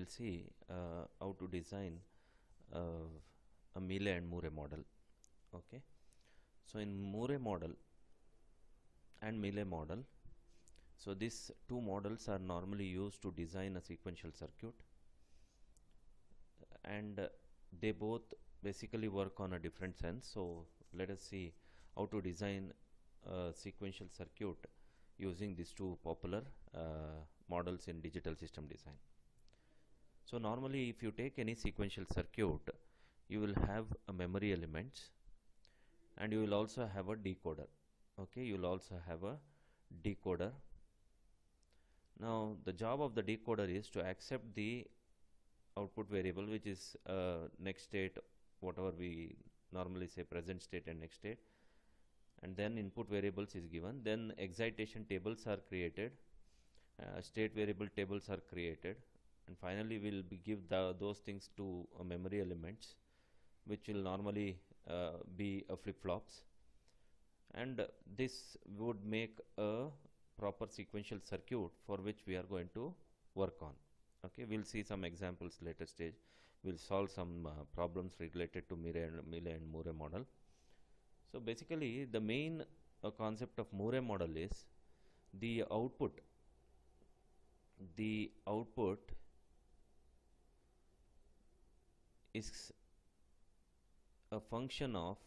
we'll see how to design a Mealy and Murray model. Okay, so in Murray model and Mealy model, so these two models are normally used to design a sequential circuit, and they both basically work on a different sense. So let us see how to design a sequential circuit using these two popular models in digital system design. So normally if you take any sequential circuit, you will have a memory elements and you will also have a decoder. Okay, you will also have a decoder. Now the job of the decoder is to accept the output variable, which is next state, whatever we normally say present state and next state, and then input variables is given, then excitation tables are created, state variable tables are created, and finally we'll give those things to memory elements, which will normally be flip-flops, and this would make a proper sequential circuit for which we are going to work on. Okay, we'll see some examples later stage. We'll solve some problems related to Mealy and Murray model. So basically the main concept of Murray model is the output is a function of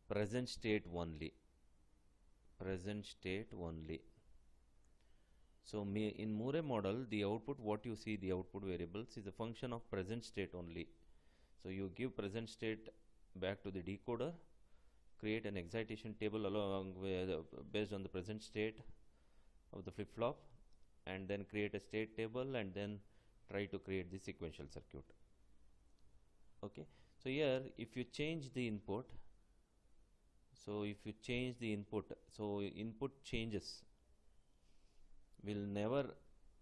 present state only. So in Murray model, the output, what you see, the output variables is a function of present state only. So you give present state back to the decoder, create an excitation table along with based on the present state of the flip-flop, and then create a state table and then try to create the sequential circuit. Okay, so here if you change the input, so input changes will never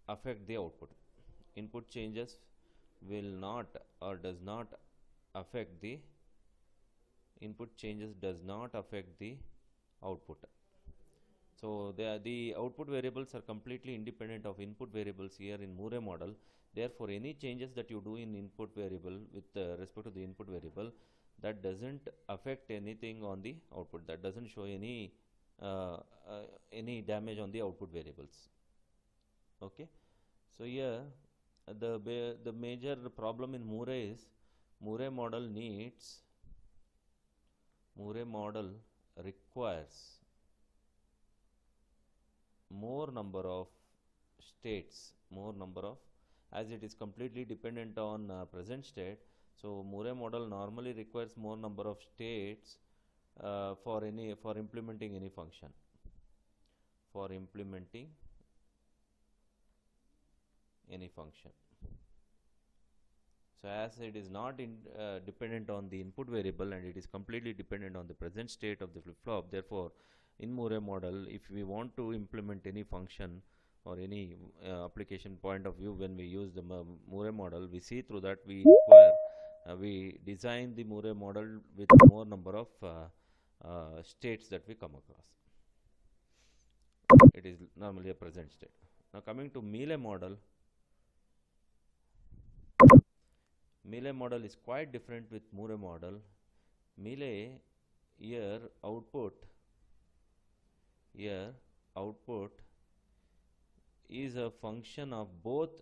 affect the output. Input changes will not or does not affect the output. So the output variables are completely independent of input variables here in Murray model. Therefore, any changes that you do in input variable with respect to the input variable, that doesn't affect anything on the output. That doesn't show any damage on the output variables. Okay, so here the major problem in Murray is Murray model requires more number of states, as it is completely dependent on present state. So Murray model normally requires more number of states for implementing any function. So as it is not dependent on the input variable and it is completely dependent on the present state of the flip-flop, therefore in Murray model, if we want to implement any function or any application point of view, when we use the Murray model, we see through that we design the Murray model with more number of states that we come across. It is normally a present state. Now coming to Mealy model. Mealy model is quite different with Murray model. Mealy, here output is a function of both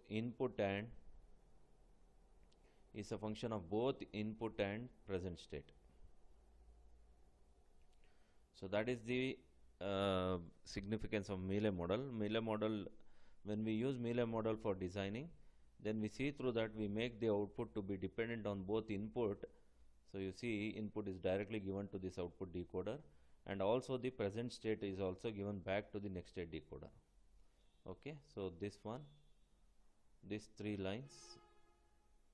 input and present state. So that is the significance of Mealy model. When we use Mealy model for designing, then we see through that we make the output to be dependent on both input. So you see input is directly given to this output decoder, and also the present state is also given back to the next state decoder. Okay, so these three lines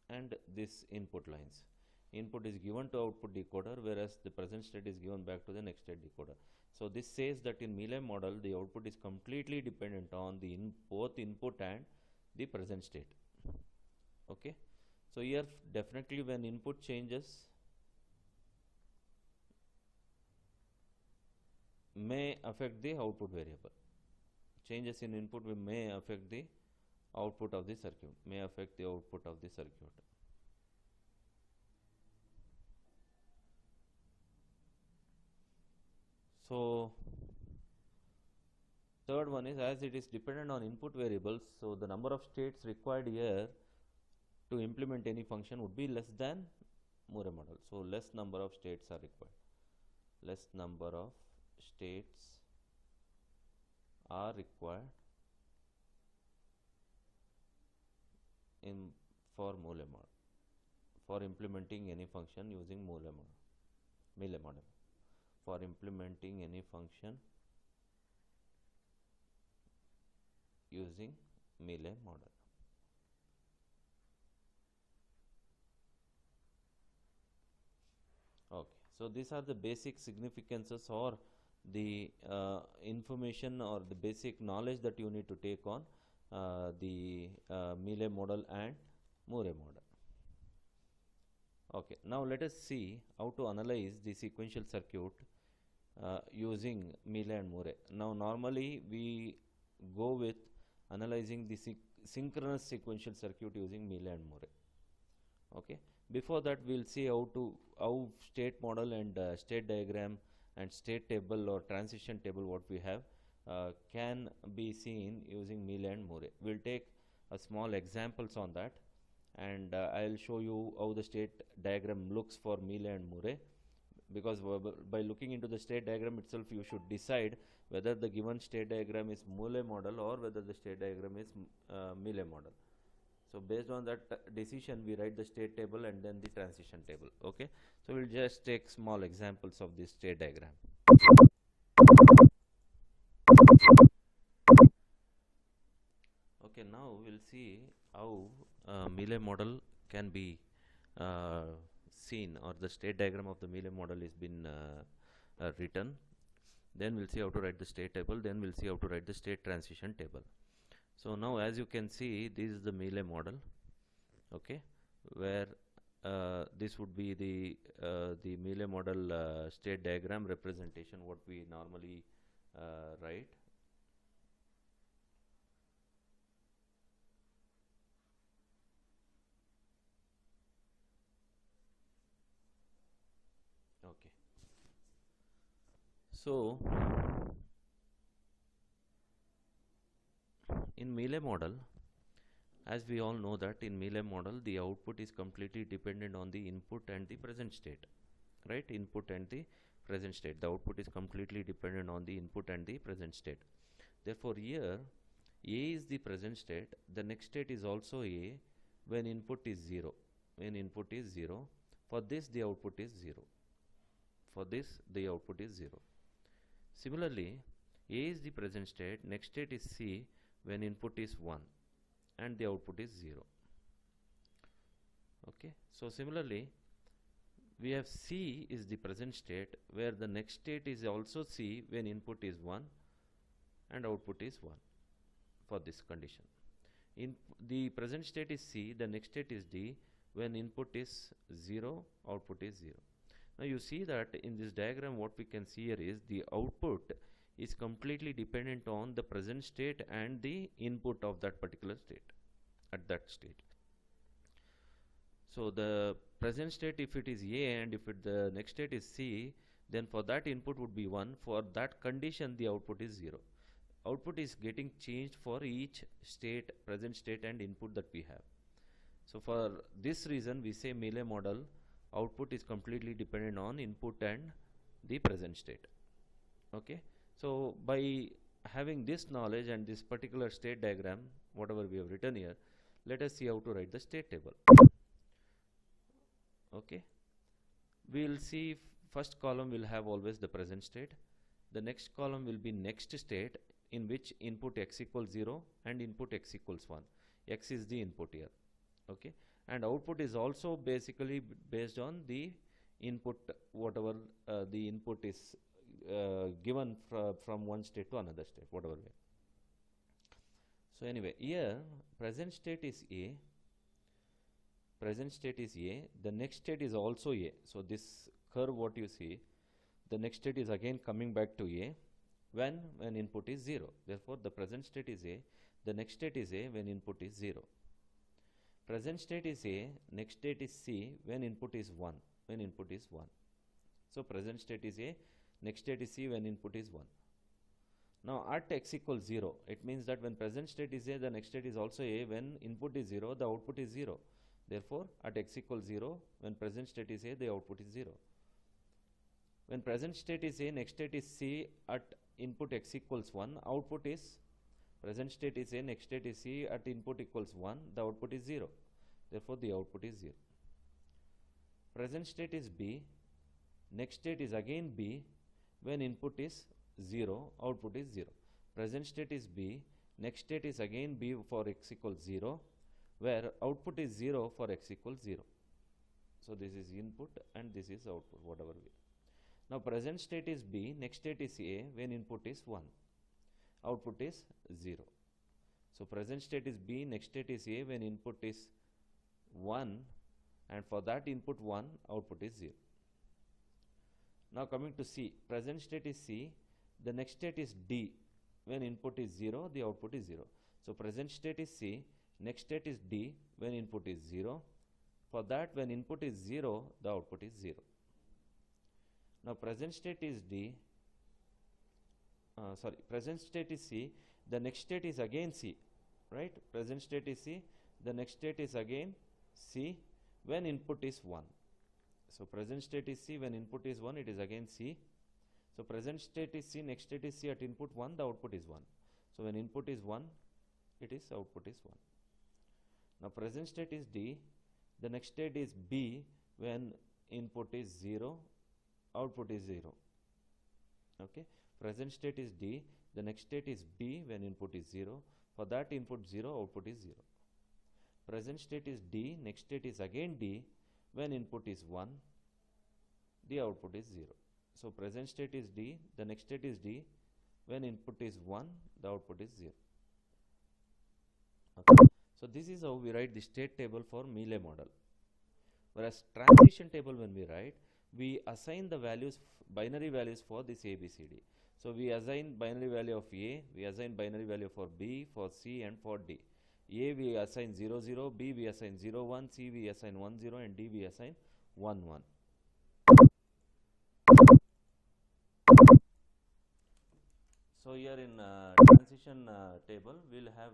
and this input lines. Input is given to output decoder, whereas the present state is given back to the next state decoder. So this says that in Mealy model, the output is completely dependent on the both input and the present state. Okay, so here definitely when input changes, may affect the output variable. Changes in input may affect the output of the circuit, may affect the output of the circuit. So third one is, as it is dependent on input variables, so the number of states required here to implement any function would be less than Moore model. So less number of states are required. Less number of states are required in for Moore model, for implementing any function using Mealy model. For implementing any function using Mealy model. Okay, so these are the basic significances or the information or the basic knowledge that you need to take on the Mealy model and Moore model. Okay, now let us see how to analyze the sequential circuit using Mealy and Moore. Now normally we go with analyzing the synchronous sequential circuit using Mealy and Moore. Okay, before that we'll see how state model and state diagram and state table or transition table what we have can be seen using Mealy and Moore. We'll take a small examples on that, and I'll show you how the state diagram looks for Mealy and Moore, because by looking into the state diagram itself you should decide whether the given state diagram is Moore model or whether the state diagram is Mealy model. So based on that decision we write the state table and then the transition table. Okay, so we'll just take small examples of this state diagram. Okay, now we'll see how Mealy model can be seen, or the state diagram of the Mealy model is been written. Then we'll see how to write the state table, then we'll see how to write the state transition table. So now as you can see, this is the Mealy model, okay, where this would be the Mealy model state diagram representation what we normally write. Okay, so in Mealy model, as we all know that in Mealy model the output is completely dependent on the input and the present state, right? Input and the present state, the output is completely dependent on the input and the present state. Therefore here A is the present state, the next state is also A when input is 0. When input is 0, for this the output is 0. For this the output is 0. Similarly, A is the present state, next state is C when input is 1 and the output is 0. Okay, so similarly we have C is the present state where the next state is also C when input is 1 and output is 1 for this condition. In the present state is C, the next state is D when input is 0, output is 0. Now you see that in this diagram what we can see here is the output is completely dependent on the present state and the input of that particular state at that state. So the present state, if it is A and if the next state is C, then for that input would be 1. For that condition the output is 0. Output is getting changed for each state, present state and input that we have. So for this reason we say Mealy model output is completely dependent on input and the present state. Okay, so by having this knowledge and this particular state diagram whatever we have written here, let us see how to write the state table. Okay, we will see first column will have always the present state, the next column will be next state in which input x equals 0 and input x equals 1. X is the input here. Okay, and output is also basically based on the input, whatever the input is given from one state to another state, whatever way. So anyway, here present state is A, present state is A, the next state is also A. So this curve what you see, the next state is again coming back to A when input is 0. Therefore, the present state is A, the next state is A when input is 0. Present state is A, next state is C when input is 1. So, present state is A, next state is C when input is 1. Now, at x equals 0, it means that when present state is A, the next state is also A. When input is 0, the output is 0. Therefore, at x equals 0, when present state is A, the output is 0. When present state is A, next state is C, at input x equals 1, output is, present state is A, next state is C, at input equals 1, the output is 0. Therefore, the output is 0. Present state is B, next state is again B, when input is 0, output is 0. Present state is B, next state is again B for x equals 0, where output is 0 for x equals 0. So, this is input and this is output, whatever we. Now, present state is B, next state is A when input is 1, output is 0. So, present state is B, next state is A when input is 1, and for that input 1, output is 0. Now, coming to C, present state is C, the next state is D, when input is 0, the output is 0. So, present state is C, next state is D, when input is 0, for that when input is 0, the output is 0. Now, present state is present state is C, the next state is again C, right? Present state is C, the next state is again C when input is 1. So, present state is C, when input is 1, it is again C. So, present state is C, next state is C, at input 1, the output is 1. So, when input is 1, it is output is 1. Now, present state is D, the next state is B when input is 0, output is 0. Okay. Present state is D, the next state is B when input is 0, for that input 0, output is 0. Present state is D, next state is again D when input is 1, the output is 0. So, present state is D, the next state is D, when input is 1, the output is 0. Okay. So, this is how we write the state table for Mealy model. Whereas transition table, when we write, we assign the values, binary values for this A, B, C, D. So, we assign binary value of A, we assign binary value for B, for C and for D. A we assign 0, 0, B we assign 0, 1, C we assign 1, 0 and D we assign 1, 1. So, here in transition table, we will have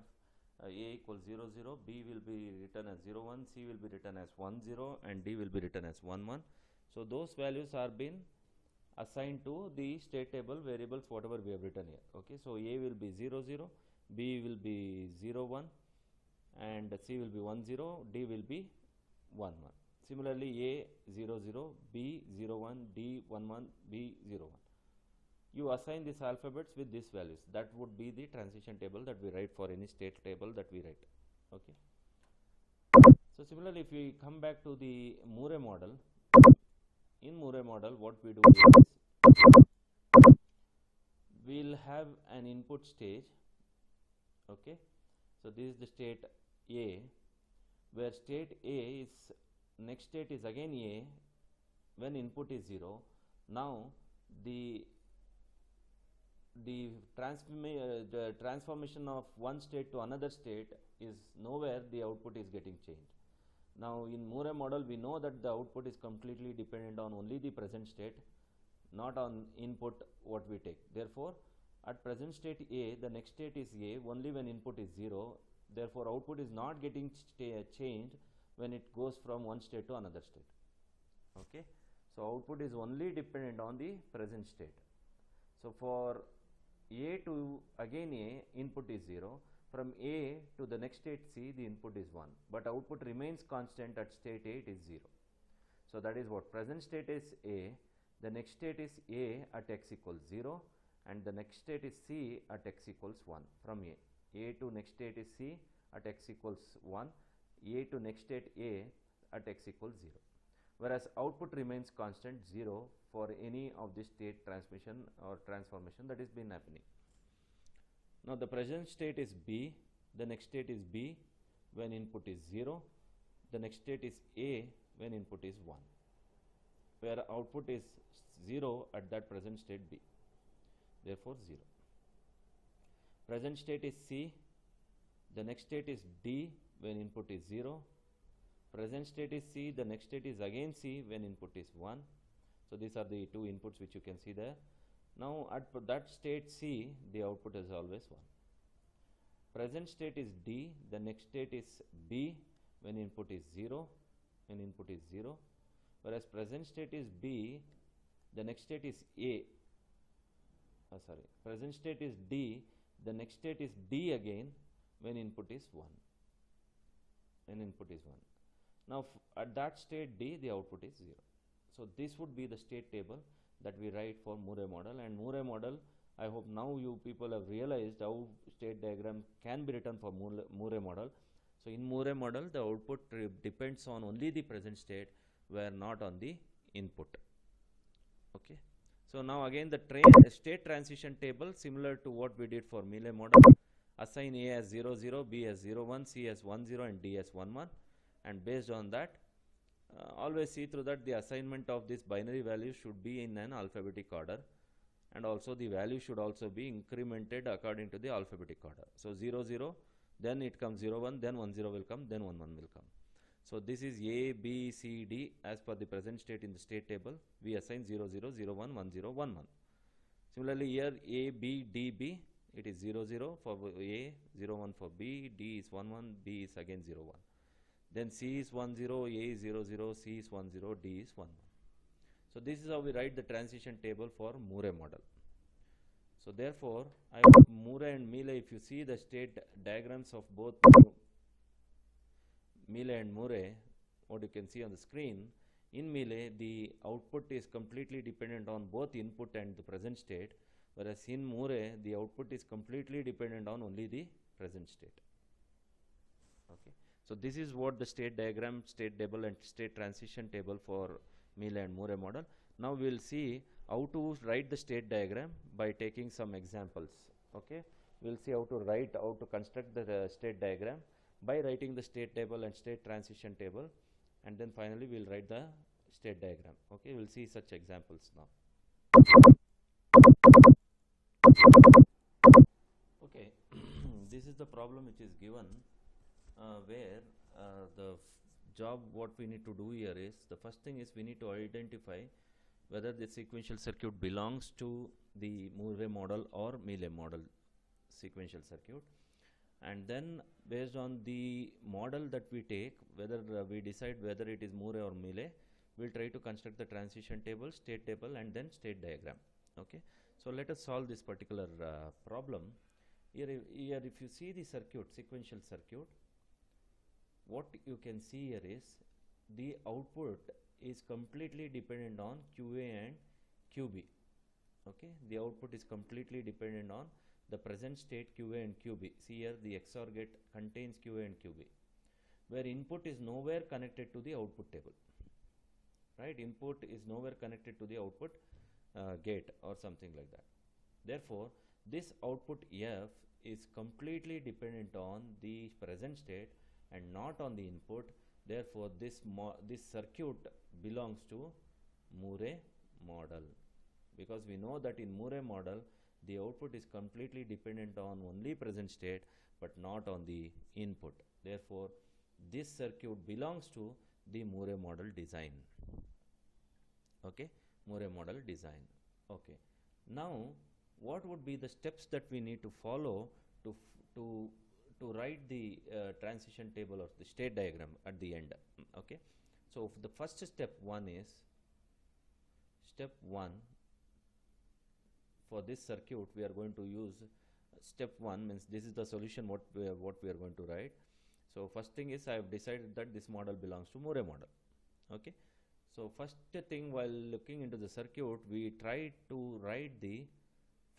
A equals 0, 0, B will be written as 0, 1, C will be written as 1, 0 and D will be written as 1, 1. So, those values are been assigned to the state table variables whatever we have written here. Okay. So, A will be 0, 0, B will be 0, 1 and C will be 1, 0, D will be 1, 1. Similarly, A 0, 0, B 0, 1, D 1, 1, B 0, 1. You assign these alphabets with these values. That would be the transition table that we write for any state table that we write. Okay. So, similarly, if we come back to the Mealy model, in Mealy model what we do is, we will have an input stage. Okay. So, this is the state A, where state A is, next state is again A when input is 0. Now, the transformation of one state to another state is nowhere the output is getting changed. Now, in Mealy model we know that the output is completely dependent on only the present state, not on input what we take. Therefore, at present state A, the next state is A only when input is 0. Therefore, output is not getting changed when it goes from one state to another state. Okay. So, output is only dependent on the present state. So, for A to again A, input is 0. From A to the next state C, the input is 1, but output remains constant at state A, it is 0. So, that is what present state is A, the next state is A at x equals 0 and the next state is C at x equals 1 from A. A to next state is C at x equals 1, A to next state A at x equals 0. Whereas output remains constant 0 for any of the state transmission or transformation that is been happening. Now, the present state is B, the next state is B when input is 0, the next state is A when input is 1. where output is 0 at that present state B, therefore 0. Present state is C, the next state is D when input is 0. Present state is C, the next state is again C when input is 1. So these are the two inputs which you can see there. Now at that state C, the output is always 1. Present state is D, the next state is B when input is 0, whereas present state is B, the next state is present state is D, the next state is D again when input is 1. Now at that state D, the output is 0. So this would be the state table that we write for Murray model. And Murray model, I hope now you people have realized how state diagram can be written for Murray model. So in Murray model, the output depends on only the present state, where not on the input. Okay. So now again the state transition table, similar to what we did for Mealy model. Assign A as 0, 0, B as 0, 1, C as 1, 0 and D as 1, 1. And based on that, always see through that the assignment of this binary value should be in an alphabetic order, and also the value should also be incremented according to the alphabetic order. So 0, 0, then it comes 0, 1, then 1, 0 will come, then 1, 1 will come. So this is A, B, C, D as per the present state in the state table. We assign 0, 0, 0, 1, 1, 0, 1, 1. Similarly here A, B, D, B, it is 0, 0 for A, 0, 1 for B, D is 1, 1, B is again 0, 1. Then C is 1, 0, A is 0, 0, C is 1, 0, D is 1, 1. So this is how we write the transition table for Murray model. So therefore, I hope Murray and Mealy, if you see the state diagrams of both Mealy and Murray, what you can see on the screen, in Mealy the output is completely dependent on both input and the present state, whereas in Murray the output is completely dependent on only the present state. Okay. So this is what the state diagram, state table and state transition table for Mealy and Murray model. Now we will see how to write the state diagram by taking some examples. Okay, we will see how to construct the state diagram by writing the state table and state transition table, and then finally we will write the state diagram. Okay, we will see such examples now. Okay, this is the problem which is given, where the job what we need to do here is, the first thing is we need to identify whether the sequential circuit belongs to the Murray model or Mealy model sequential circuit, and then based on the model that we take, whether we decide whether it is Murray or Mealy, we will try to construct the transition table, state table and then state diagram. Okay, so let us solve this particular problem. Here if you see the circuit, sequential circuit, what you can see here is the output is completely dependent on QA and QB. Okay, the output is completely dependent on the present state QA and QB. See here the XOR gate contains QA and QB, where input is nowhere connected to the output table. Right, input is nowhere connected to the output gate or something like that. Therefore, this output F is completely dependent on the present state and not on the input. Therefore, this circuit belongs to Murray model, because we know that in Murray model the output is completely dependent on only present state but not on the input. Therefore, this circuit belongs to the Murray model design. Okay, Murray model design. Okay, now what would be the steps that we need to follow to write the transition table or the state diagram at the end? Okay, so the first step one for this circuit we are going to use step 1, means this is the solution what we are going to write. So first thing is I have decided that this model belongs to Murray model. Okay, so first thing, while looking into the circuit, we try to write the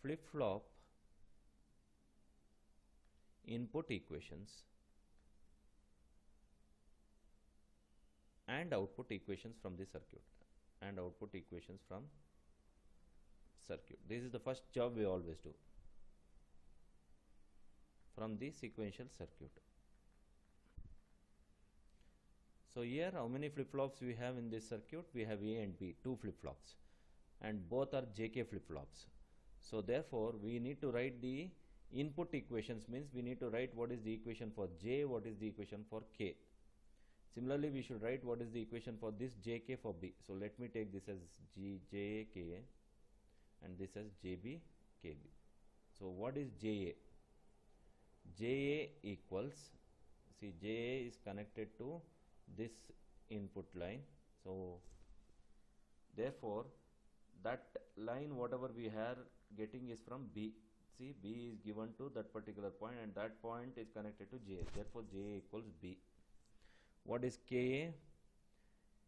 flip-flop input equations and output equations from the circuit, This is the first job we always do from the sequential circuit. So here how many flip-flops we have in this circuit? We have A and B, two flip-flops, and both are JK flip-flops. So therefore we need to write the input equations, means we need to write what is the equation for J, what is the equation for K. Similarly we should write what is the equation for this JK for B. So let me take this as JK and this as JB KB. So what is JA? JA equals, see, JA is connected to this input line. So therefore that line whatever we are getting is from B. See, B is given to that particular point and that point is connected to JA. Therefore JA equals B. What is KA?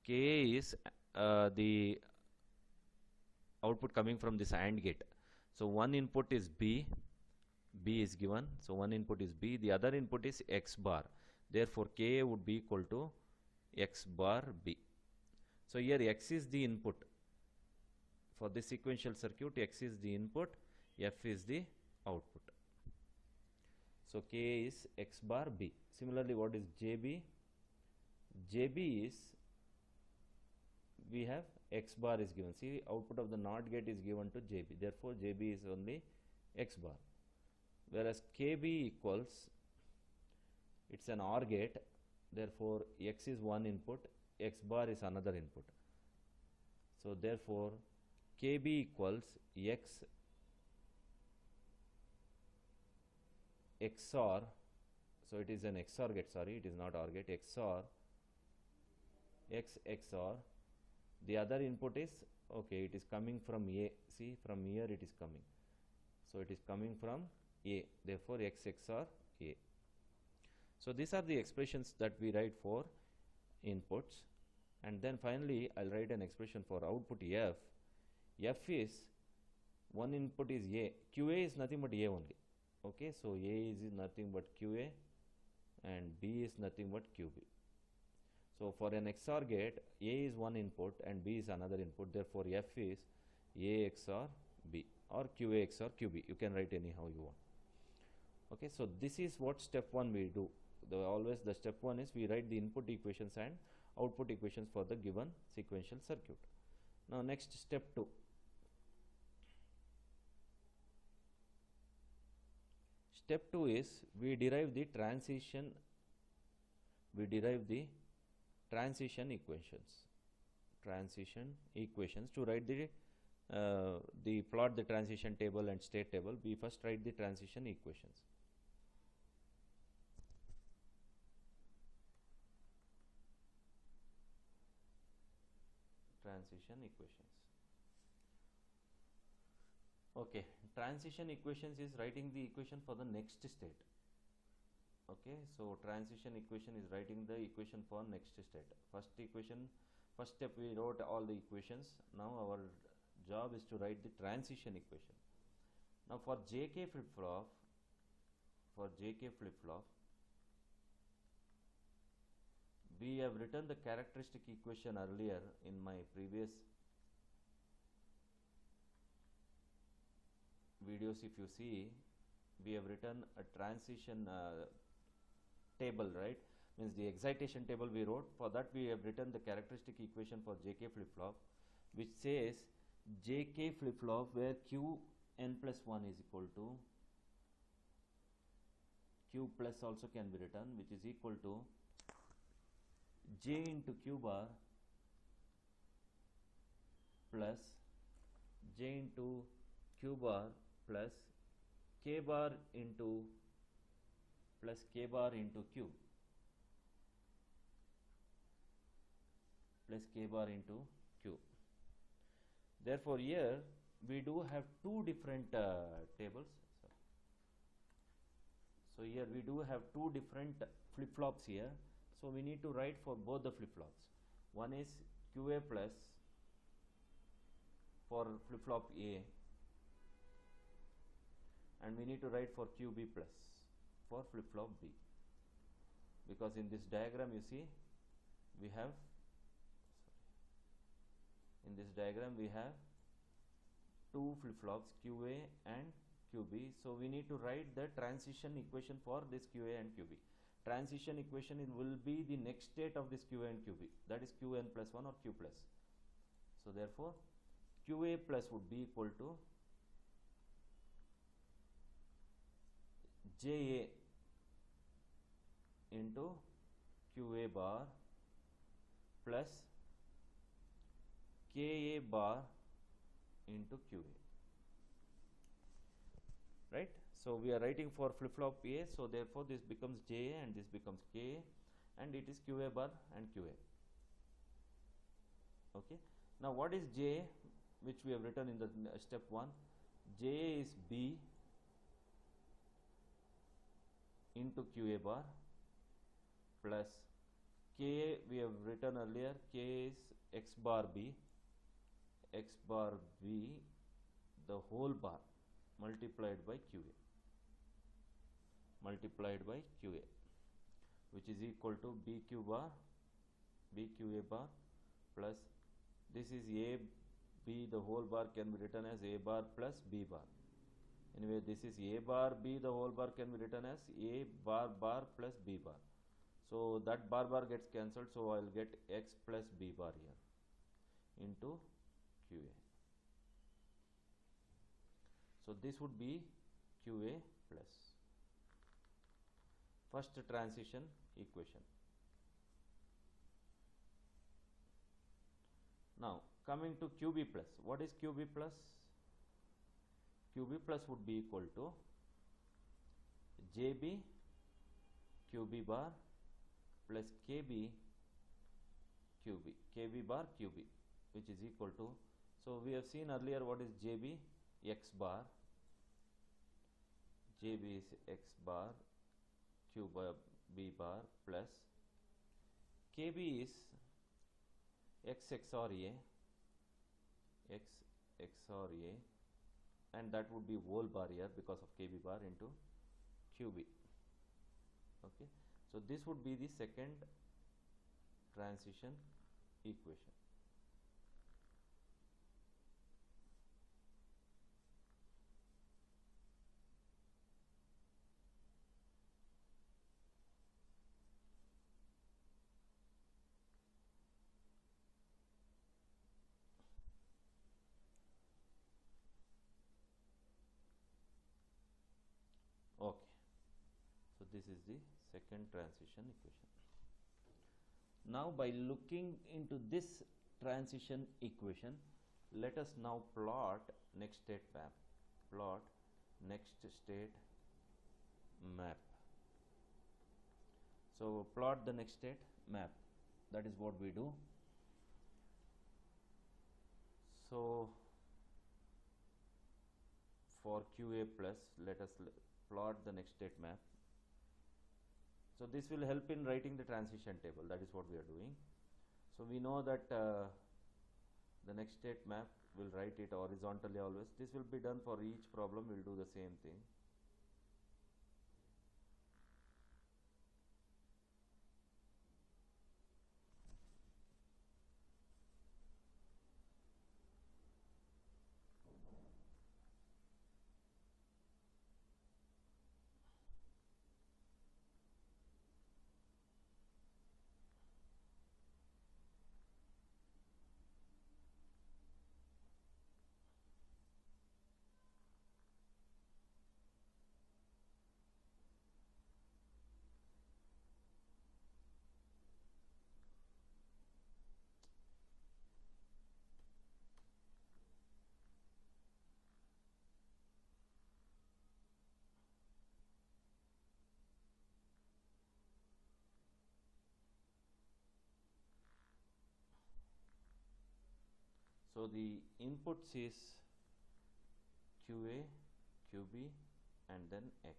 KA is the output coming from this AND gate. So one input is B is given, so one input is B, the other input is X bar. Therefore KA would be equal to X bar B. So here X is the input. For this sequential circuit, X is the input, F is the output. So KA is X bar B. Similarly, what is JB? JB is, we have X bar is given. See, output of the NOT gate is given to JB. Therefore JB is only X bar. Whereas KB equals, it's an OR gate, therefore X is one input, X bar is another input. So therefore KB equals X XOR, so it is an XOR gate, sorry, it is not OR gate, XOR, X XOR, the other input is, okay, it is coming from A, see, from here it is coming. So it is coming from A, therefore X XOR A. So these are the expressions that we write for inputs, and then finally I'll write an expression for output F. F is, one input is A, QA is nothing but A only. Okay, so A is nothing but QA and B is nothing but QB. So for an XOR gate, A is one input and B is another input, therefore F is A XOR B or QA XOR QB. You can write anyhow you want. Okay, so this is what step 1 we do. Always the step 1 is we write the input equations and output equations for the given sequential circuit. Now next, step 2. Step 2 is we derive the transition equations. Transition equations to write the plot the transition table and state table. We first write the transition equations. Okay, transition equations is writing the equation for the next state. Okay, so transition equation is writing the equation for next state. First step we wrote all the equations. Now our job is to write the transition equation. Now for JK flip-flop, we have written the characteristic equation earlier in my previous videos. If you see, we have written a transition table, right? Means the excitation table we wrote. For that we have written the characteristic equation for JK flip-flop, which says JK flip-flop where Qn plus 1 is equal to Q plus also can be written, which is equal to J into Q bar plus J into Q bar plus K bar into Q plus K bar into Q. Therefore here we do have two different tables. So here we do have two different flip-flops here. So we need to write for both the flip-flops. One is QA plus for flip-flop A, and we need to write for QB plus for flip-flop B. Because in this diagram you see we have, in this diagram we have two flip-flops QA and QB. So we need to write the transition equation for this QA and QB. transition equation will be the next state of this QA and QB, that is Qn plus 1 or Q plus. So therefore QA plus would be equal to JA into QA bar plus KA bar into QA, right? So we are writing for flip-flop A, so therefore this becomes JA and this becomes KA, and it is QA bar and QA. Okay. Now what is JA, which we have written in the step 1? JA is B into QA bar plus KA we have written earlier, K is X bar B the whole bar multiplied by QA, which is equal to BQA bar plus this is A B, the whole bar can be written as A bar plus B bar. Anyway, this is A bar B, the whole bar can be written as A bar plus B bar. So that bar gets cancelled, so I will get X plus B bar here into QA. So this would be QA plus first transition equation. Now coming to QB plus, what is QB plus? QB plus would be equal to JB QB bar plus KB bar QB, which is equal to, so we have seen earlier what is JB, X bar, JB is X bar, QB bar plus KB is X XOR A, and that would be whole bar here because of KB bar into QB. Okay, so this would be the second transition equation. Okay, so this is the second transition equation. Now by looking into this transition equation, let us now plot next state map. So plot the next state map, that is what we do. So for QA plus, let us plot the next state map. So this will help in writing the transition table, that is what we are doing. So we know that the next state map will write it horizontally always. This will be done for each problem, we will do the same thing. So the inputs is QA, QB and then X.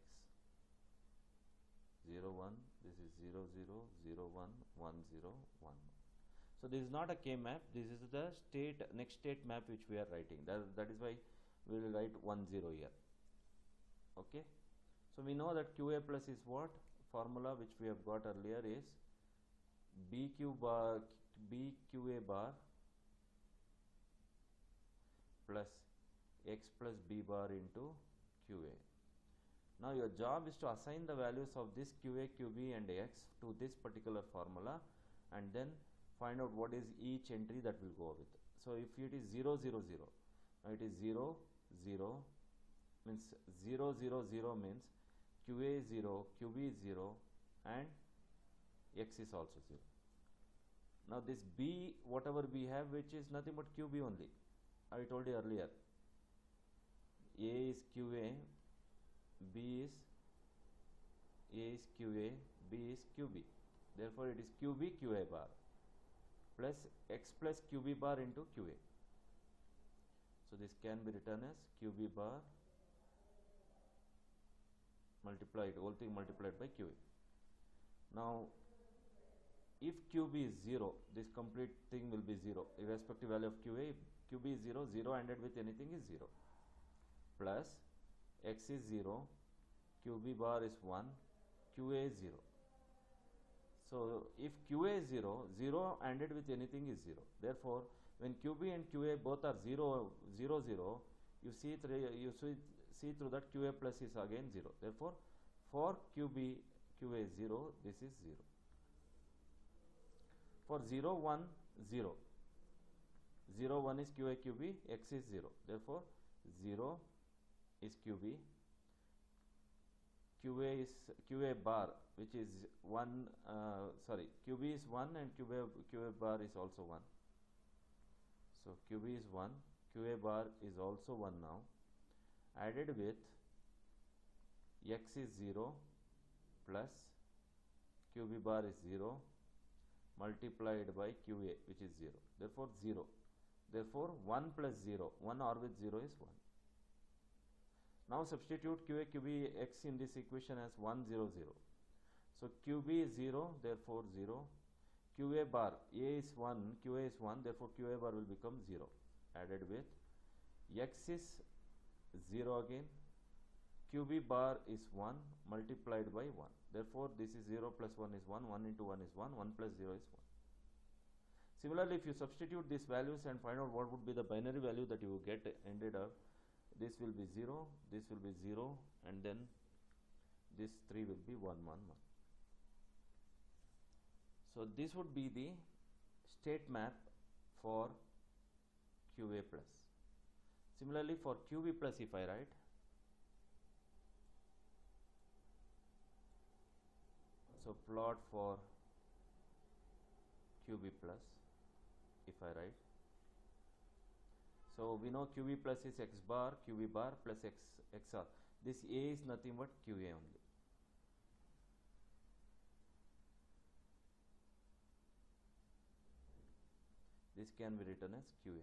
0 1, this is 0 0, 0 1, 1 0, 1. So this is not a K map, this is the next state map which we are writing. That is why we will write 1 0 here. Okay. So we know that QA plus is what? Formula which we have got earlier is BQA bar plus X plus B bar into QA. Now your job is to assign the values of this QA, QB and X to this particular formula, and then find out what is each entry that will go with. So if it is 0, 0, 0, now it is 0, 0, means 0, 0, 0 means QA is 0, QB is 0 and X is also 0. Now this B, whatever we have, which is nothing but QB only. I told you earlier, A is QA, B is A is QA, B is QB. Therefore it is QB QA bar plus X plus QB bar into QA. So this can be written as QB bar multiplied, whole thing multiplied by QA. Now if QB is 0, this complete thing will be 0, irrespective value of QA. If QB is 0, 0 ANDed with anything is 0, plus X is 0, QB bar is 1, QA is 0. So if QA is 0, 0 ANDed with anything is 0. Therefore, when QB and QA both are 0, 0, 0, you see through that QA plus is again 0. Therefore, for QB, QA is 0, this is 0. For 0, 1, 0. 0, 1 is QA, QB, X is 0. Therefore, 0 is QB. QA is QA bar, which is 1, QB is 1 and QA bar is also 1. So QB is 1, QA bar is also 1 now. Added with X is 0 plus QB bar is 0 multiplied by QA, which is 0. Therefore 0. Therefore 1 plus 0, 1 OR with 0 is 1. Now substitute QA, QB, X in this equation as 1, 0, 0. So QB is 0, therefore 0. QA bar, A is 1, QA is 1, therefore QA bar will become 0. Added with X is 0 again. QB bar is 1 multiplied by 1. Therefore this is 0 plus 1 is 1, 1 into 1 is 1, 1 plus 0 is 1. Similarly, if you substitute these values and find out what would be the binary value that you get ended up, this will be 0, this will be 0, and then this 3 will be 1, 1, 1. So this would be the state map for QA plus. Similarly, for QB plus, if I write, so plot for QB plus, if I write, so we know QB plus is X bar, QB bar plus XR. This A is nothing but QA only. This can be written as QA.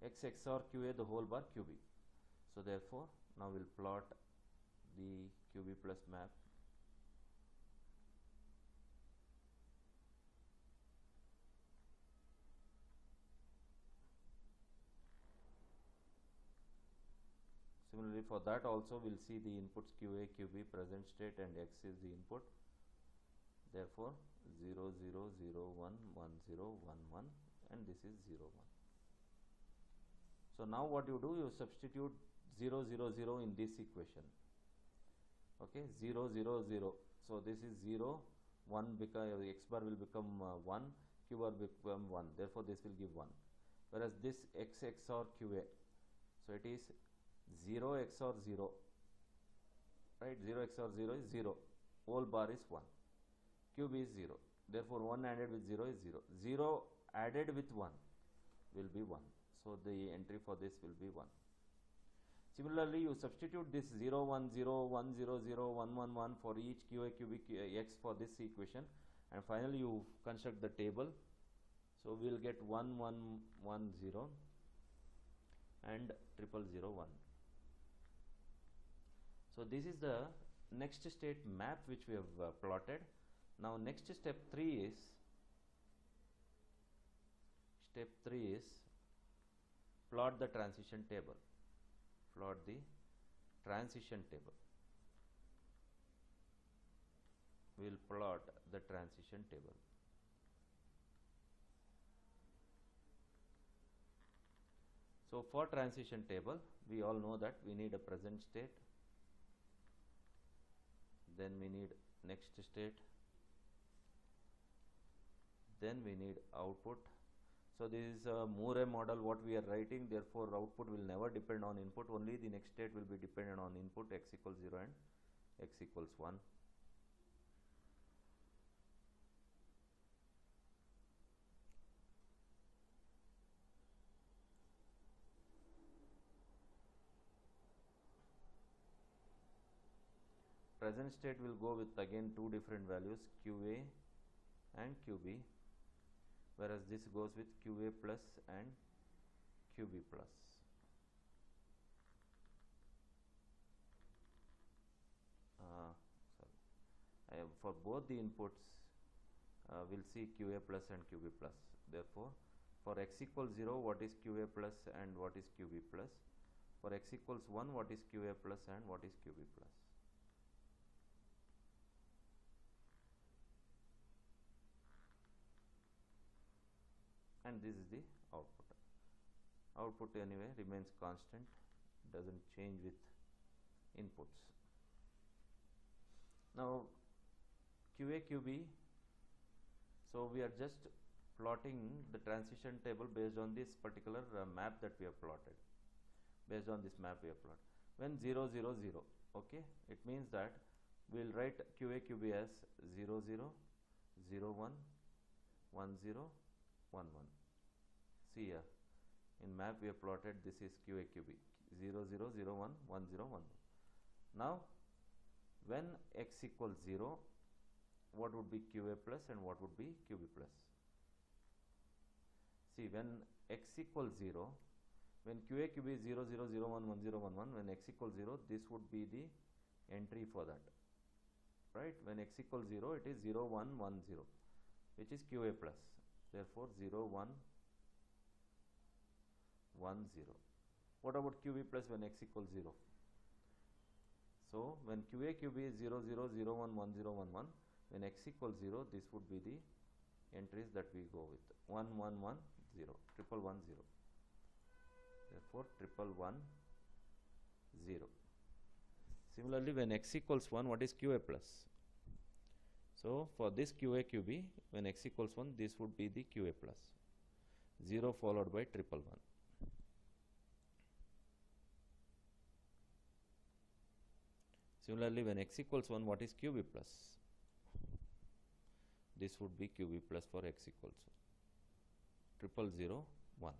X XOR QA the whole bar QB. So therefore, now we'll plot the QB plus map. Similarly, for that also we'll see the inputs QA, QB, present state, and X is the input. Therefore, 0, 0, 0, 1, 1, 0, 1, 1, and this is 0, 1. So now what you do, you substitute 0, 0, 0 in this equation. Okay, 0, 0, 0. So this is 0, 1 because X bar will become 1, Q bar will become 1. Therefore, this will give 1. Whereas this X XOR QA, so it is 0 XOR 0, right? 0 XOR 0 is 0, whole bar is 1, QB is 0, therefore 1 added with 0 is 0, 0 added with 1 will be 1, so the entry for this will be 1. Similarly, you substitute this 0, 1, 0, 1, 0, 0, 1, 1, 1 for each QA, QB, X for this equation, and finally you construct the table. So we will get 1, 1, 1, 0 and 0, 0, 1. So this is the next state map which we have plotted. Now next step 3 is plot the transition table. Plot the transition table. We will plot the transition table. So for transition table, we all know that we need a present state, then we need next state, then we need output. So this is a Moore model what we are writing, therefore output will never depend on input, only the next state will be dependent on input, x equals 0 and x equals 1. Present state will go with again two different values, QA and QB, whereas this goes with QA plus and QB plus. For both the inputs, we'll see QA plus and QB plus. Therefore, for x equals 0, what is QA plus and what is QB plus? For x equals 1, what is QA plus and what is QB plus? And this is the output. Output anyway remains constant, doesn't change with inputs. Now QA QB, so we are just plotting the transition table based on this particular map that we have plotted. Based on this map we have plotted. When 0 0 0, okay, it means that we will write QA QB as 0 0 0 1 1 0 1 1. See here, in map we have plotted this is QA QB 0 0 0 1 1 0 1 1. Now when x equals 0, what would be QA plus and what would be QB plus? See, when x equals 0, when QA QB is 0 0 0 1 1 0 1 1, when x equals 0, this would be the entry for that, right? When x equals 0, it is 0 1 1 0, which is QA plus. Therefore 0 1 1 0. What about QB plus when x equals 0? So when QA QB is 0 0 0 1 1 0 1 1, when x equals 0, this would be the entries that we go with, 1 1 1 0, triple 1 0. Therefore triple 1 0. Similarly, when x equals 1, what is QA plus? So for this QA QB, when x equals 1, this would be the QA plus, 0 followed by triple 1. Similarly, when x equals 1, what is QB plus? This would be QB plus for x equals 1. 0 0 1.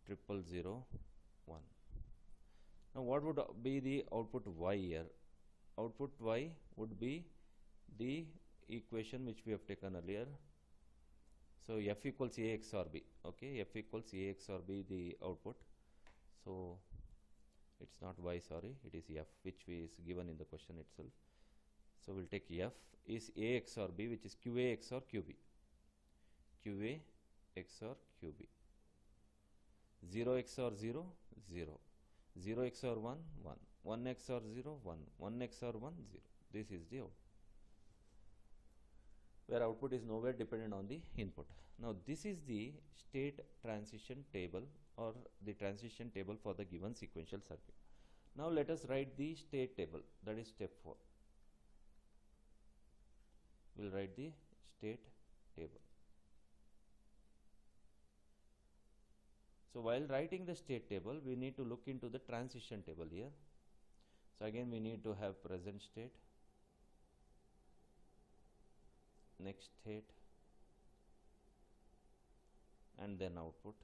0 0 1. Now what would be the output y here? Output y would be the equation which we have taken earlier. So f equals a XOR b. Okay, f equals a XOR b the output. So it's not y, sorry, it is f, which is given in the question itself. So we'll take f is a XOR b, which is QA XOR QB. QA XOR QB. 0 XOR 0 0. 0 XOR 1 1. 1 XOR 0 1. 1 XOR 1 0. This is the output, where output is nowhere dependent on the input. Now this is the state transition table or the transition table for the given sequential circuit. Now let us write the state table, that is step 4. We will write the state table. So while writing the state table, we need to look into the transition table here. So again we need to have present state, next state, and then output.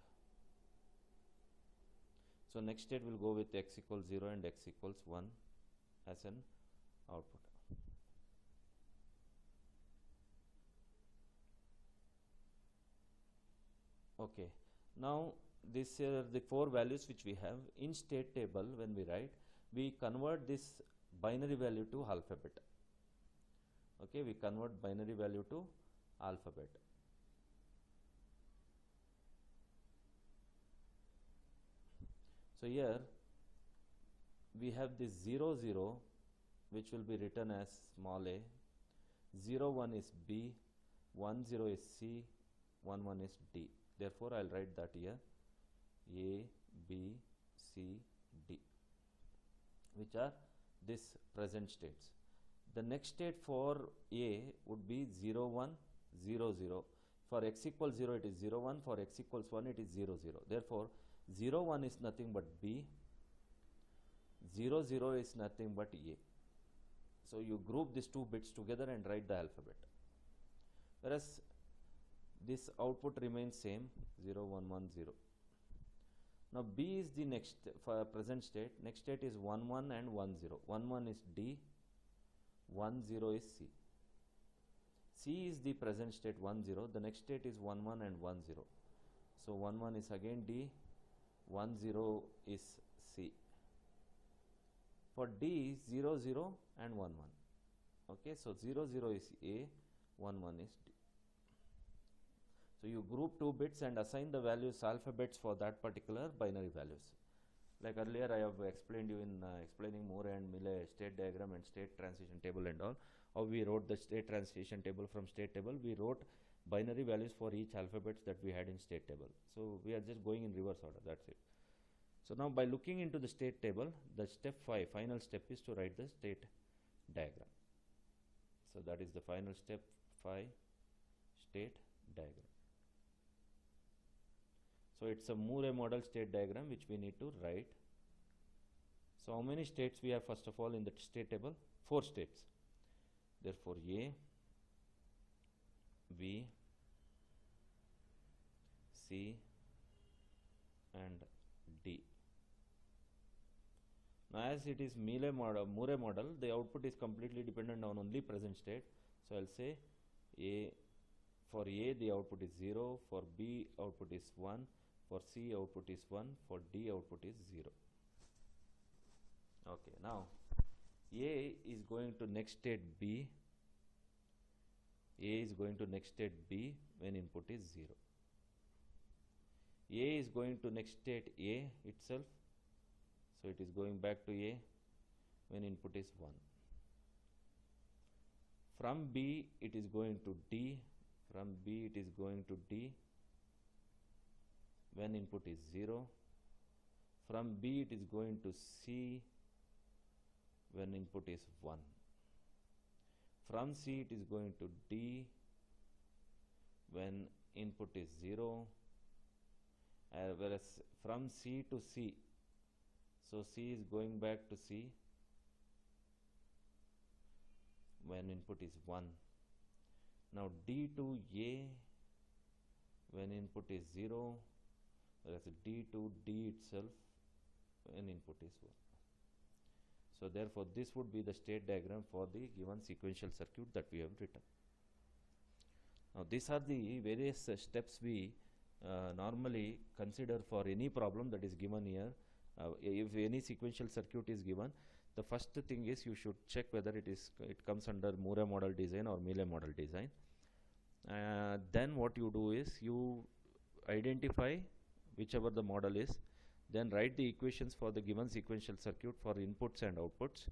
So next state will go with x equals 0 and x equals 1 as an output. Okay, now these are the 4 values which we have in state table. When we write, we convert this binary value to alphabet. Okay, we convert binary value to alphabet. So here we have this 0 0, which will be written as small a, 0 1 is B, 1 0 is C, 1 1 is D. Therefore I'll write that here, A, B, C, D, which are this present states. The next state for A would be 0 1 0 0. For x equals 0 it is 0 1, for x equals 1 it is 0 0. Therefore 0 1 is nothing but B, 0 0 is nothing but A. So you group these two bits together and write the alphabet. Whereas this output remains same, 0 1 1 0. Now B is the next for present state. Next state is 1 1 and 1 0. 1 1 is D, 1 0 is C. C is the present state 1 0. The next state is 1 1 and 1 0. So 1 1 is again D, 1 0 is C. For D, 0 0 and 1 1. Okay, so 0 0 is A, 1 1 is D. So you group two bits and assign the values alphabets for that particular binary values. Like earlier I have explained you in explaining Moore and Mealy state diagram and state transition table and all, how we wrote the state transition table. From state table we wrote binary values for each alphabets that we had in state table. So we are just going in reverse order, that's it. So now by looking into the state table, the step 5, final step is to write the state diagram. So that is the final step 5, state diagram. So it's a Moore model state diagram which we need to write. So how many states we have first of all in the state table? 4 states. Therefore A, B, C and D. Now as it is Moore model, the output is completely dependent on only present state. So I'll say A, for A the output is 0, for B output is 1, for C output is 1, for D output is 0. Okay, now A is going to next state B. A is going to next state B when input is 0. A is going to next state A itself. So it is going back to A when input is 1. From B it is going to D. From B it is going to D when input is 0. From B it is going to C when input is 1. From C it is going to D when input is 0. Whereas from C to C, so C is going back to C when input is 1. Now D to A when input is 0, whereas D to D itself when input is 1. So therefore this would be the state diagram for the given sequential circuit that we have written. Now these are the various steps we normally consider for any problem that is given here. If any sequential circuit is given, the first thing is you should check whether it comes under Moore model design or Mealy model design. Then what you do is you identify whichever the model is, then write the equations for the given sequential circuit for inputs and outputs.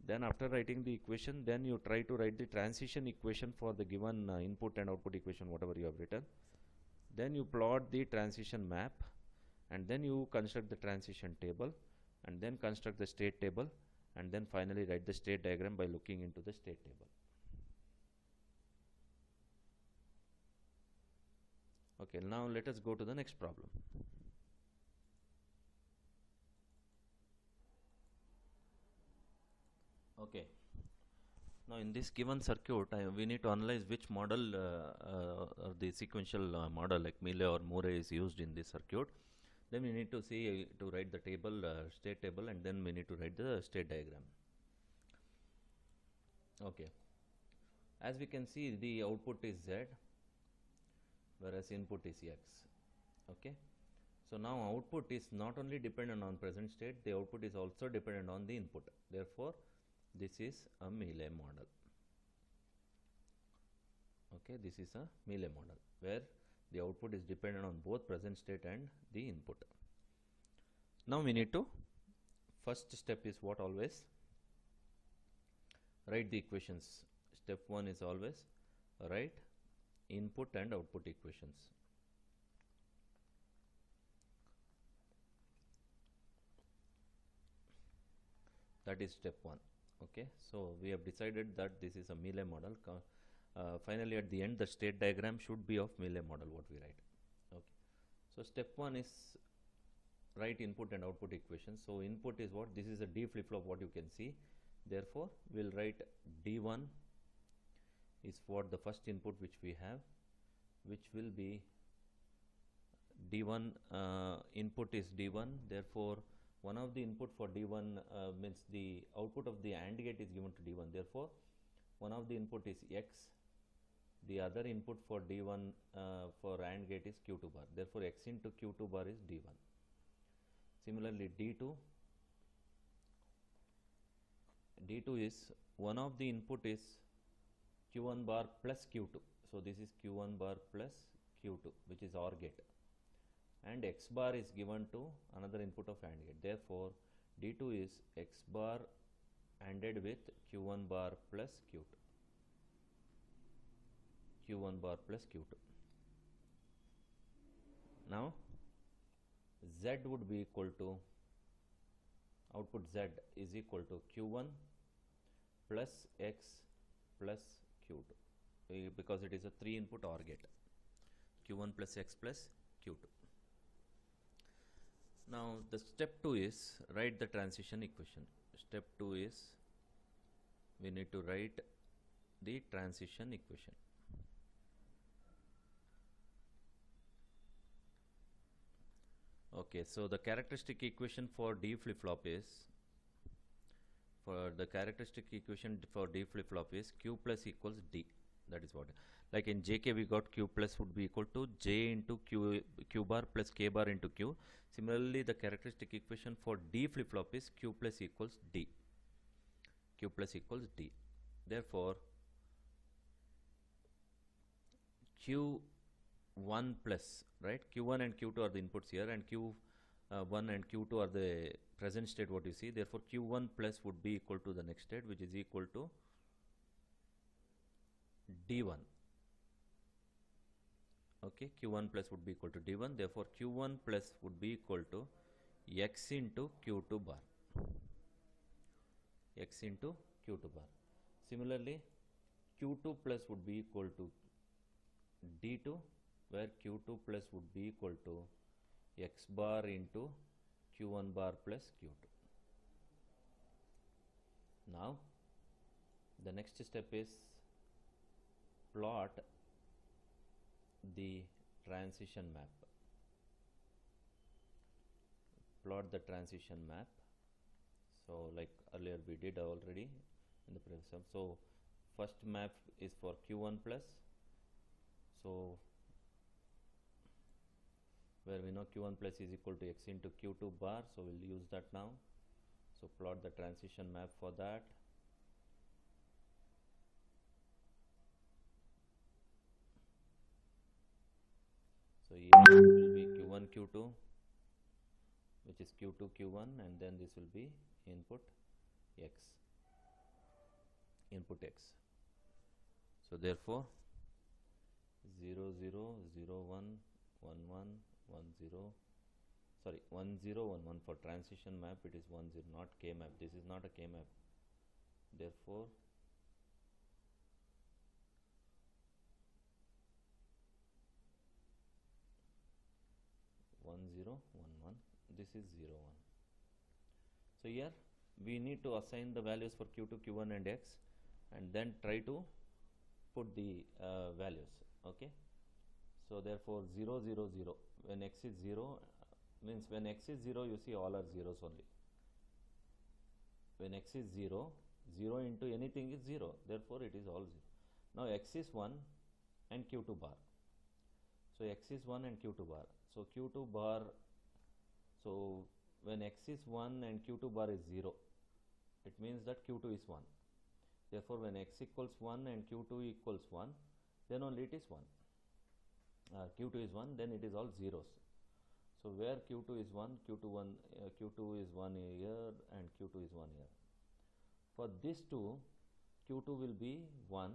Then after writing the equation, then you try to write the transition equation for the given input and output equation whatever you have written. Then you plot the transition map, and then you construct the transition table, and then construct the state table, and then finally write the state diagram by looking into the state table. Okay, now let us go to the next problem. Okay, now in this given circuit we need to analyze which model the sequential model like Mealy or Moore is used in this circuit. Then we need to see to write the table, state table, and then we need to write the state diagram. Okay, as we can see the output is Z whereas input is X. Okay, so now output is not only dependent on present state, the output is also dependent on the input. Therefore this is a Mealy model. Okay, this is a Mealy model where the output is dependent on both present state and the input. Now we need to, first step is what? Always write the equations. Step 1 is always write input and output equations. That is step 1. Okay, so we have decided that this is a Mealy model. Finally, at the end, the state diagram should be of Mealy model, what we write. Okay, so step 1 is write input and output equations. So input is what? This is a D flip-flop, what you can see. Therefore, we'll write D1 is for the first input which we have, which will be D1, input is D1. Therefore, one of the input for D1 means the output of the AND gate is given to D1. Therefore, one of the input is X. The other input for D1 for AND gate is Q2 bar. Therefore, X into Q2 bar is D1. Similarly, D2 is one of the input is Q1 bar plus Q2. So this is Q1 bar plus Q2, which is OR gate, and X bar is given to another input of AND gate. Therefore, D2 is X bar ANDed with Q1 bar plus Q2. Q1 bar plus Q2. Now, Z would be equal to, output Z is equal to Q1 plus X plus Q2, because it is a 3 input OR gate. Q1 plus X plus Q2. Now, the step 2 is write the transition equation. Step 2 is we need to write the transition equation. Okay, so the characteristic equation for D flip-flop is, Q plus equals D. That is what, like in JK we got Q plus would be equal to J into Q bar plus K bar into Q. Similarly, the characteristic equation for D flip-flop is Q plus equals D. Q plus equals D. Therefore, Q1 plus, right? Q1 and Q2 are the inputs here, and Q1 and Q2 are the present state, what you see. Therefore, Q1 plus would be equal to the next state, which is equal to D1. Okay, Q1 plus would be equal to D1. Therefore, Q1 plus would be equal to X into Q2 bar. X into Q2 bar. Similarly, Q2 plus would be equal to D2, where Q2 plus would be equal to X bar into Q1 bar plus Q2. Now, the next step is plot the transition map. Plot the transition map. So, like earlier we did already in the previous one. So, first map is for Q1 plus. So, where we know Q1 plus is equal to X into Q2 bar. So, we'll use that now. So, plot the transition map for that. So, here will be Q1 Q2, which is Q2 Q1, and then this will be input X. Input X. So, therefore, 0 0 0 1 1 1 1 0, sorry, 1 0 1 1 for transition map, it is 1 0, not K map. This is not a K map. Therefore, 1 0 1 1, this is 0 1. So, here we need to assign the values for Q2 Q1 and X, and then try to put the values. Okay. So, therefore, 0 0 0, when X is 0, means when X is 0, you see all are zeros only. When X is 0, 0 into anything is 0, therefore, it is all 0. Now, X is 1 and Q2 bar. So, X is 1 and Q2 bar. So, Q2 bar, so when X is 1 and Q2 bar is 0, it means that Q2 is 1. Therefore, when X equals 1 and Q2 equals 1, then only it is 1. Q2 is 1, then it is all zeros. So, where Q2 is 1, Q2 is 1 here and Q2 is 1 here. For this two, Q2 will be 1.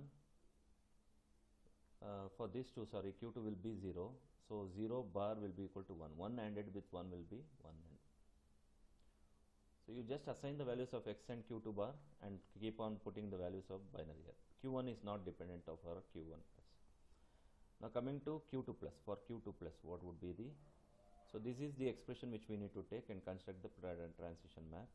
For this two, sorry, Q2 will be 0. So, 0 bar will be equal to 1. 1 ANDed with 1 will be 1. So you just assign the values of x and q2 bar and keep on putting the values of binary here. Q1 is not dependent of our Q1 plus. Now coming to Q2 plus, for Q2 plus what would be the, so this is the expression which we need to take and construct the transition map.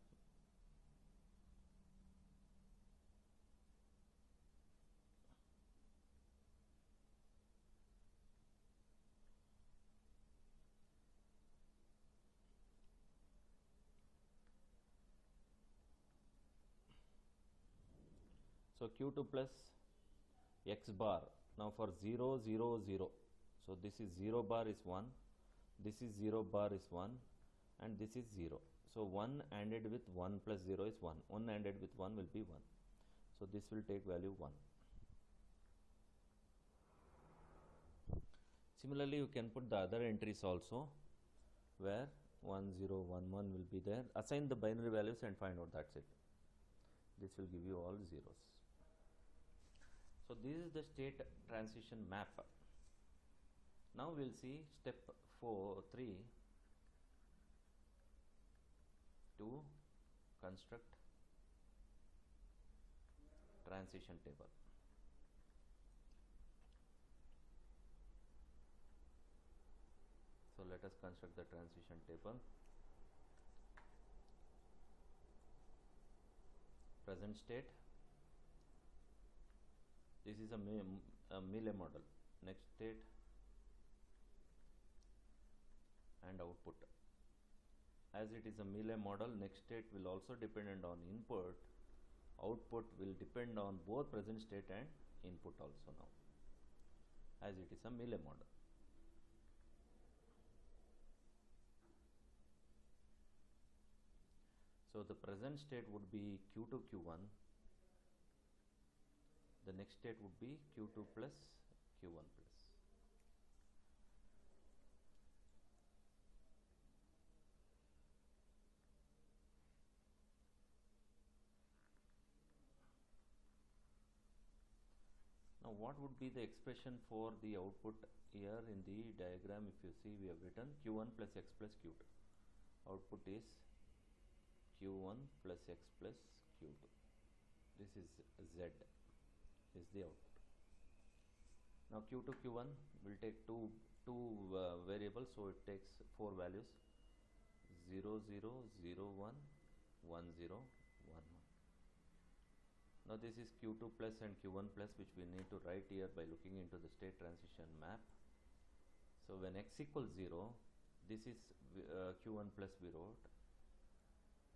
So Q2 plus x bar, now for 0 0 0, so this is 0 bar is 1, this is 0 bar is 1, and this is 0. So 1 ANDed with 1 plus 0 is 1, 1 ANDed with 1 will be 1. So this will take value 1. Similarly, you can put the other entries also, where 1 0 1 1 will be there. Assign the binary values and find out, that's it. This will give you all zeros. So this is the state transition map. Now we will see step 3 to construct transition table. So let us construct the transition table. Present state. This is a Mealy model. Next state and output. As it is a Mealy model, next state will also depend on input. Output will depend on both present state and input also now, as it is a Mealy model. So the present state would be Q2 Q1. The next state would be Q2 plus Q1 plus. Now what would be the expression for the output here in the diagram? If you see, we have written Q1 plus x plus Q2. Output is Q1 plus x plus Q2. This is Z. Is the output. Now Q2 Q1 will take two variables, so it takes 4 values: 0 0 0 1 1 0 1 1. Now this is Q2 plus and Q1 plus, which we need to write here by looking into the state transition map. So when x equals 0, this is Q1 plus we wrote.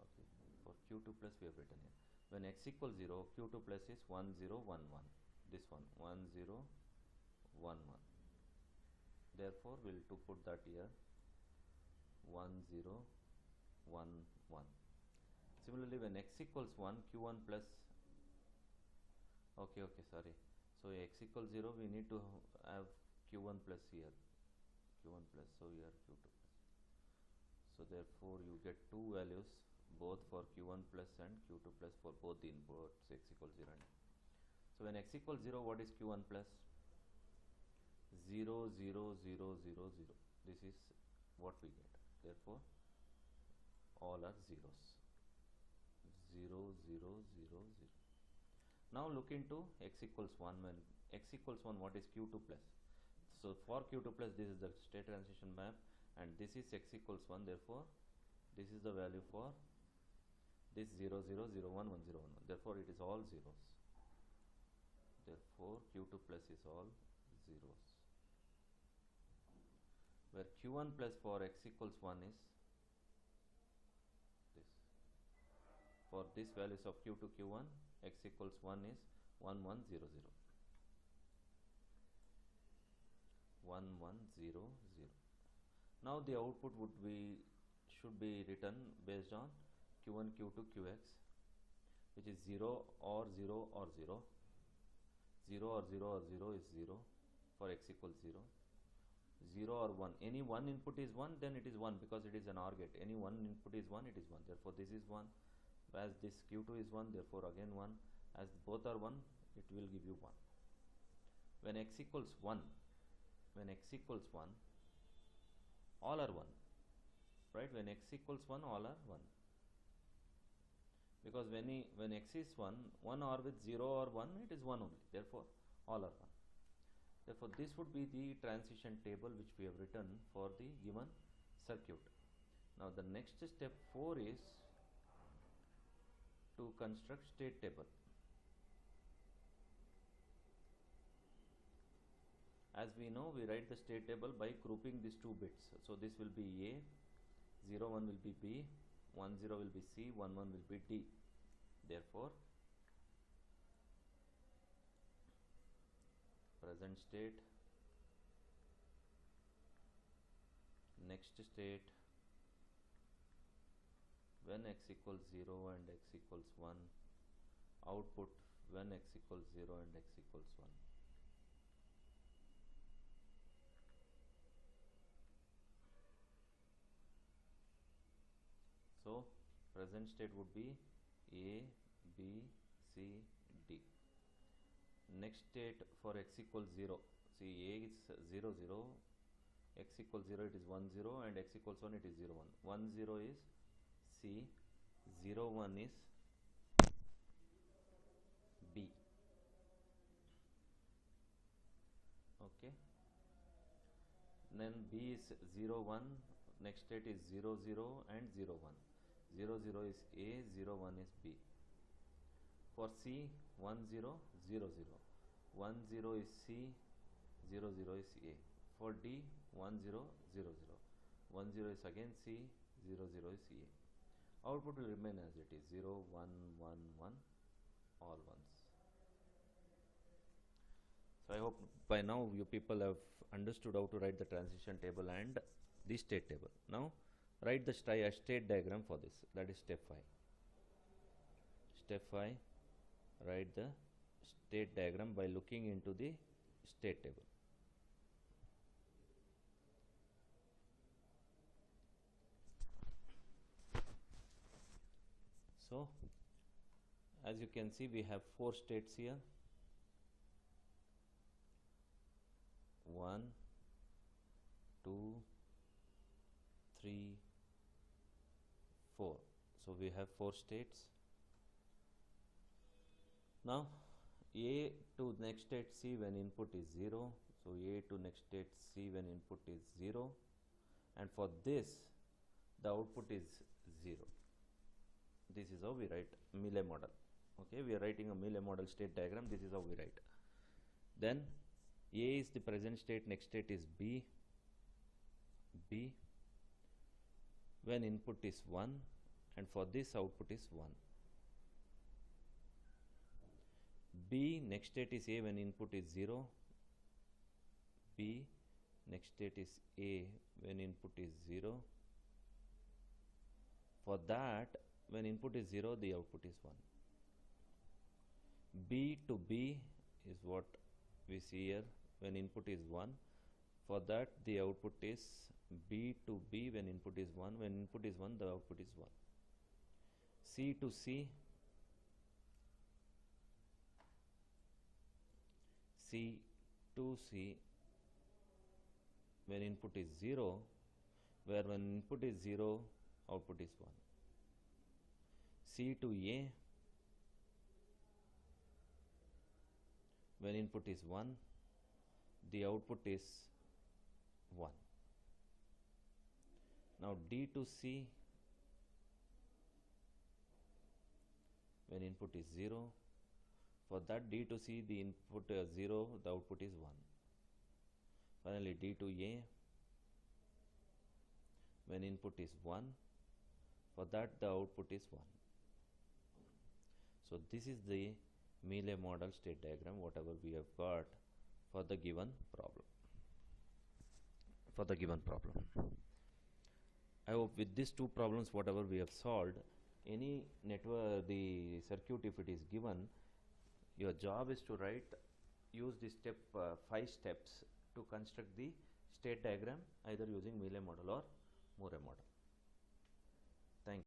Okay, for Q2 plus we have written here. When x equals 0, Q2 plus is 1 0 1 1. This one 1 0 1 1. Therefore, we will to put that here 1 0 1 1. Similarly, when x equals 1, Q1 plus. Okay, sorry. So x equals 0, we need to have Q1 plus here. Q1 plus. So here Q2 plus. So therefore, you get two values, both for Q1 plus and Q2 plus for both the inputs x equals 0 and. So when x equals 0, what is Q1 plus? 0 0 0 0 0. This is what we get. Therefore, all are zeros. 0 0 0 0. Now look into x equals 1. When x equals 1, what is Q2 plus? So for Q2 plus, this is the state transition map, and this is x equals 1. Therefore, this is the value for this 0 0 0 1 1 0 1 1. Therefore, it is all zeros. Therefore, Q2 plus is all zeros. Where Q1 plus for x equals 1 is this. For this values of Q2 Q1, x equals 1 is 1 1 0 0. 1 1 0 0. Now the output should be written based on Q1 Q2 Qx, which is 0 or 0 or 0. 0 or 0 or 0 is 0 for x equals 0. 0 or 1. Any one input is 1, then it is 1 because it is an OR gate. Any one input is 1, it is 1. Therefore, this is 1. As this Q2 is 1, therefore again 1. As both are 1, it will give you 1. When x equals 1, all are 1. Right? When x equals 1, all are 1. because when x is 1 or with 0 or 1, it is 1 only, therefore all are 1. Therefore this would be the transition table which we have written for the given circuit. Now the next step 4 is to construct state table. As we know, we write the state table by grouping these two bits. So this will be A, 0 1 will be B, 1 0 will be C, 1 1 will be D. Therefore present state, next state, when x equals 0 and x equals 1, output when x equals 0 and x equals 1. So present state would be A, B, C, D. Next state for x equals 0. See, A is 0 0, x equals 0 it is 1 0, and x equals 1 it is 0 1. 1 0 is C, 0 1 is B. Okay. Then B is 0 1, next state is 0 0 and 0 1. 0 0 is A, 0 1 is B. For C, 1 0 0 0. 1 0 is C, 0 0 is A. For D, 1 0 0 0. 1 0 is again C, 0 0 is A. Output will remain as it is 0 1 1 1, all ones. So I hope by now you people have understood how to write the transition table and the state table. Now write the state diagram for this, that is step 5. Step 5, write the state diagram by looking into the state table. So as you can see, we have 4 states here. 1 2 3 4. So we have 4 states. Now A to next state C when input is 0. So A to next state C when input is 0, and for this the output is 0. This is how we write Mealy model. Okay, we are writing a Mealy model state diagram. This is how we write. Then A is the present state, next state is B. B when input is 1, and for this output is 1. B next state is A when input is 0. B next state is A when input is 0. For that, when input is 0, the output is 1. B to B is what we see here when input is 1. For that, the output is B to B when input is 1. When input is 1, the output is 1. C to C, C to C when input is 0, where when input is 0, output is 1. C to A when input is 1, the output is 1. Now D to C when input is 0. For that D to C, the input 0, the output is 1. Finally D to A when input is 1. For that, the output is 1. So this is the Mealy model state diagram, whatever we have got for the given problem. I hope with these 2 problems, whatever we have solved, any network, the circuit, if it is given, your job is to use the 5 steps to construct the state diagram, either using Mealy model or Moore model.